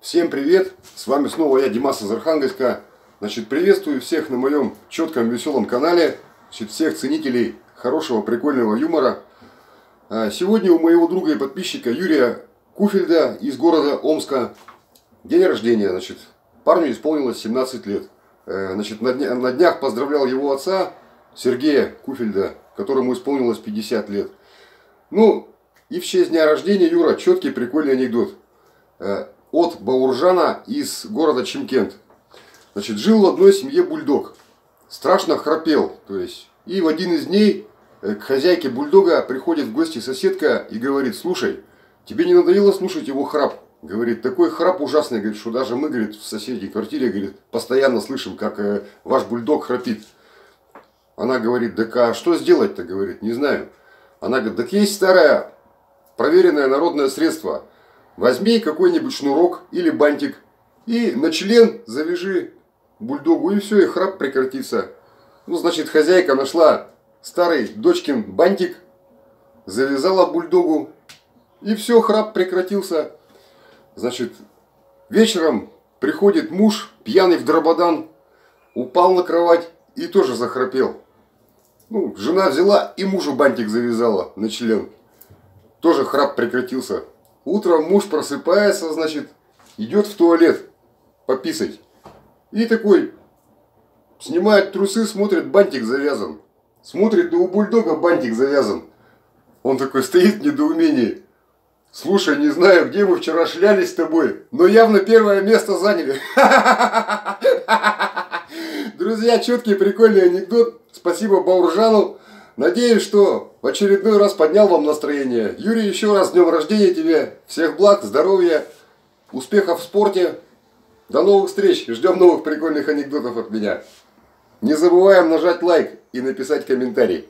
Всем привет! С вами снова я, Димас из Архангельска. Приветствую всех на моем четком веселом канале. Всех ценителей хорошего, прикольного юмора. Сегодня у моего друга и подписчика Юрия Куфельда из города Омска день рождения. Парню исполнилось 17 лет. На днях поздравлял его отца Сергея Куфельда, которому исполнилось 50 лет. Ну, и в честь дня рождения, Юра, четкий прикольный анекдот. От Бауржана из города Чимкент. Жил в одной семье бульдог. Страшно храпел. И в один из дней к хозяйке бульдога приходит в гости соседка и говорит: слушай, тебе не надоело слушать его храп? Говорит, такой храп ужасный, говорит, что даже мы, говорит, в соседней квартире, говорит, постоянно слышим, как ваш бульдог храпит. Она говорит, так а что сделать-то, говорит, не знаю. Она говорит, так есть старое проверенное народное средство. Возьми какой-нибудь шнурок или бантик и на член завяжи бульдогу, и все, и храп прекратится. Хозяйка нашла старый дочкин бантик, завязала бульдогу, и все, храп прекратился. Вечером приходит муж, пьяный в дрободан, упал на кровать и тоже захрапел. Жена взяла и мужу бантик завязала на член. Тоже храп прекратился. Утром муж просыпается, идет в туалет пописать. И такой снимает трусы, смотрит, бантик завязан. Смотрит, у бульдога бантик завязан. Он такой стоит в недоумении. Слушай, не знаю, где мы вчера шлялись с тобой, но явно первое место заняли. Друзья, четкий прикольный анекдот. Спасибо Бауржану. Надеюсь, что в очередной раз поднял вам настроение. Юрий, еще раз с днем рождения тебе. Всех благ, здоровья, успехов в спорте. До новых встреч. Ждем новых прикольных анекдотов от меня. Не забываем нажать лайк и написать комментарий.